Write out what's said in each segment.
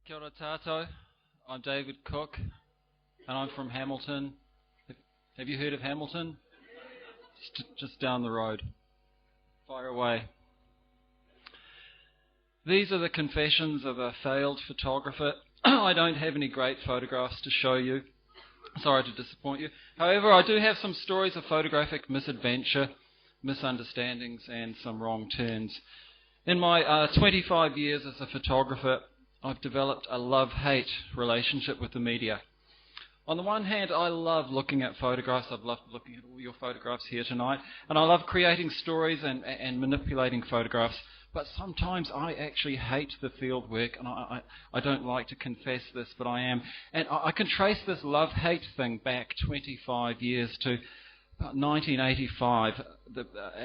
Kia ora tātou. I'm David Cook, and I'm from Hamilton. Have you heard of Hamilton? Just down the road. Fire away. These are the confessions of a failed photographer. I don't have any great photographs to show you. Sorry to disappoint you. However, I do have some stories of photographic misadventure, misunderstandings, and some wrong turns. In my 25 years as a photographer, I've developed a love-hate relationship with the media. On the one hand, I love looking at photographs. I've loved looking at all your photographs here tonight. And I love creating stories and manipulating photographs. But sometimes I actually hate the field work, and I don't like to confess this, but I am. And I can trace this love-hate thing back 25 years to about 1985.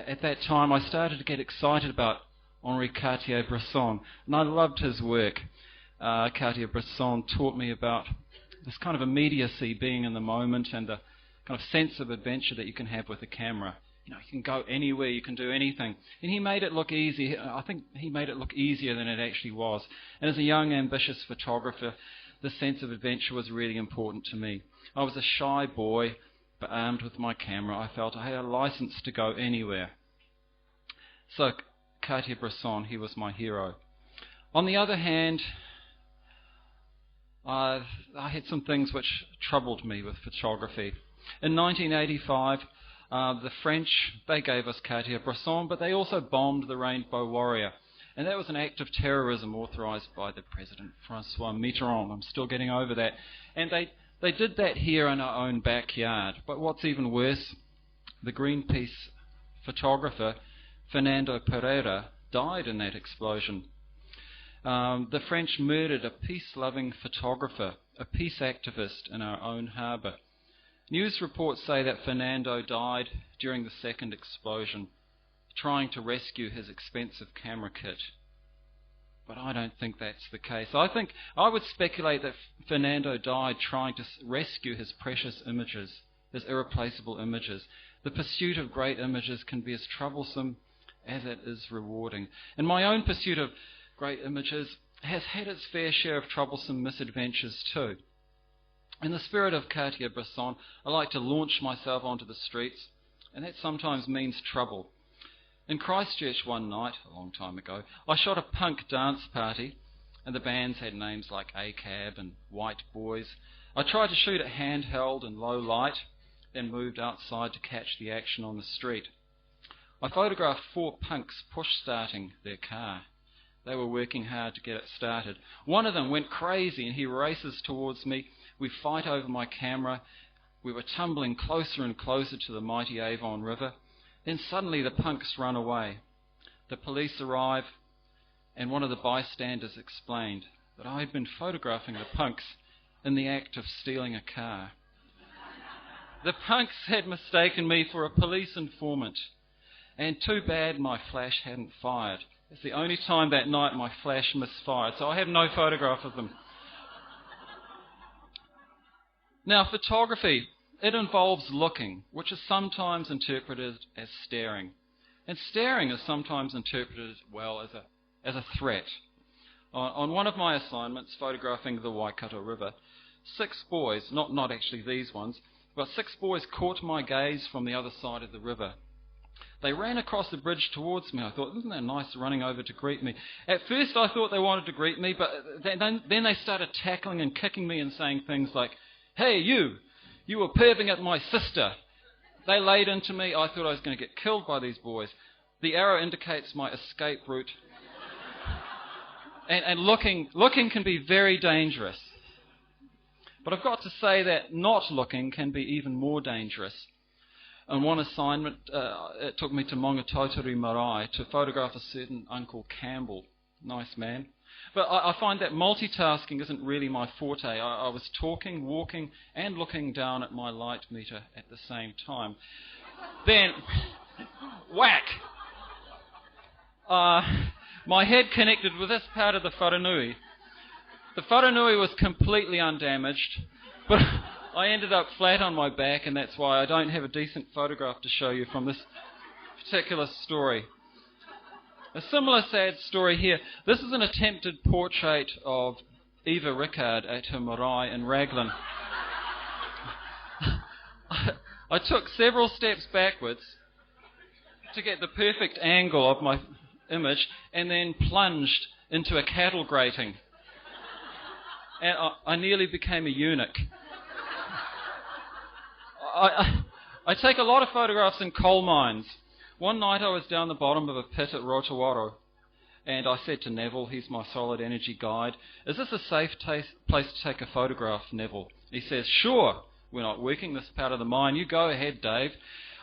At that time, I started to get excited about Henri Cartier-Bresson, and I loved his work. Cartier-Bresson taught me about this kind of immediacy, being in the moment, and the kind of sense of adventure that you can have with a camera. You know, you can go anywhere, you can do anything. And he made it look easy. I think he made it look easier than it actually was. And as a young, ambitious photographer, the sense of adventure was really important to me. I was a shy boy, but armed with my camera, I felt I had a license to go anywhere. So Cartier-Bresson, he was my hero. On the other hand, I had some things which troubled me with photography. In 1985, the French, they gave us Cartier-Bresson, but they also bombed the Rainbow Warrior. And that was an act of terrorism authorized by the President, Francois Mitterrand. I'm still getting over that. And they did that here in our own backyard. But what's even worse, the Greenpeace photographer, Fernando Pereira, died in that explosion. The French murdered a peace-loving photographer, a peace activist in our own harbour. News reports say that Fernando died during the second explosion, trying to rescue his expensive camera kit. But I don't think that's the case. I would speculate that Fernando died trying to rescue his precious images, his irreplaceable images. The pursuit of great images can be as troublesome as it is rewarding. And my own pursuit of great images has had its fair share of troublesome misadventures too. In the spirit of Cartier-Bresson, I like to launch myself onto the streets, and that sometimes means trouble. In Christchurch one night, a long time ago, I shot a punk dance party, and the bands had names like AKL and White Boys. I tried to shoot it handheld and low light, then moved outside to catch the action on the street. I photographed 4 punks push-starting their car. They were working hard to get it started. One of them went crazy and he races towards me. We fight over my camera. We were tumbling closer and closer to the mighty Avon River. Then suddenly the punks run away. The police arrive, and one of the bystanders explained that I had been photographing the punks in the act of stealing a car. The punks had mistaken me for a police informant, and too bad my flash hadn't fired. It's the only time that night my flash misfired, so I have no photograph of them. Now, photography, it involves looking, which is sometimes interpreted as staring. And staring is sometimes interpreted, well, as a threat. On one of my assignments, photographing the Waikato River, 6 boys, not actually these ones, but 6 boys caught my gaze from the other side of the river. They ran across the bridge towards me. I thought, isn't that nice, running over to greet me? At first I thought they wanted to greet me, but then they started tackling and kicking me and saying things like, "Hey, you were perving at my sister." They laid into me. I thought I was going to get killed by these boys. The arrow indicates my escape route. And looking can be very dangerous. But I've got to say that not looking can be even more dangerous. On one assignment, it took me to Maungatautari Marae to photograph a certain Uncle Campbell. Nice man. But I find that multitasking isn't really my forte. I was talking, walking, and looking down at my light meter at the same time. Then, whack! My head connected with this part of the wharenui. The wharenui was completely undamaged, but I ended up flat on my back, and that's why I don't have a decent photograph to show you from this particular story. A similar sad story here. This is an attempted portrait of Eva Rickard at her marae in Raglan. I took several steps backwards to get the perfect angle of my image and then plunged into a cattle grating. And I nearly became a eunuch. I take a lot of photographs in coal mines. One night I was down the bottom of a pit at Rotowaro, and I said to Neville, he's my solid energy guide, "Is this a safe place to take a photograph, Neville?" He says, "Sure, we're not working this part of the mine. You go ahead, Dave."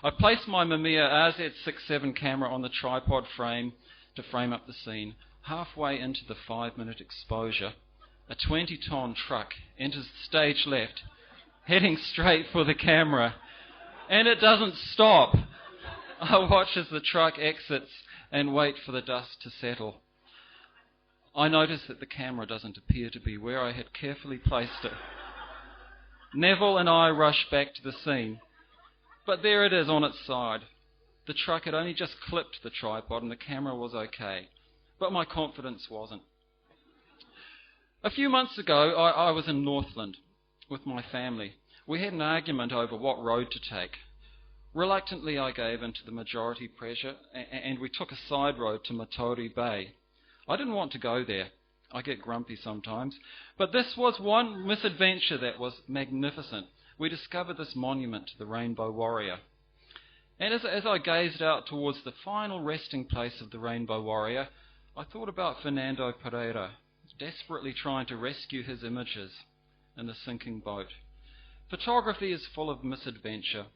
I placed my Mamiya RZ67 camera on the tripod frame to frame up the scene. Halfway into the 5-minute exposure, a 20-ton truck enters the stage left, heading straight for the camera. And it doesn't stop. I watch as the truck exits and wait for the dust to settle. I notice that the camera doesn't appear to be where I had carefully placed it. Neville and I rush back to the scene. But there it is on its side. The truck had only just clipped the tripod and the camera was okay. But my confidence wasn't. A few months ago, I was in Northland with my family. We had an argument over what road to take. Reluctantly, I gave in to the majority pressure and we took a side road to Matori Bay. I didn't want to go there. I get grumpy sometimes. But this was one misadventure that was magnificent. We discovered this monument to the Rainbow Warrior. And as I gazed out towards the final resting place of the Rainbow Warrior, I thought about Fernando Pereira, desperately trying to rescue his images in the sinking boat. Photography is full of misadventure,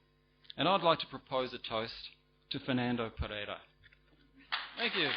and I'd like to propose a toast to Fernando Pereira. Thank you.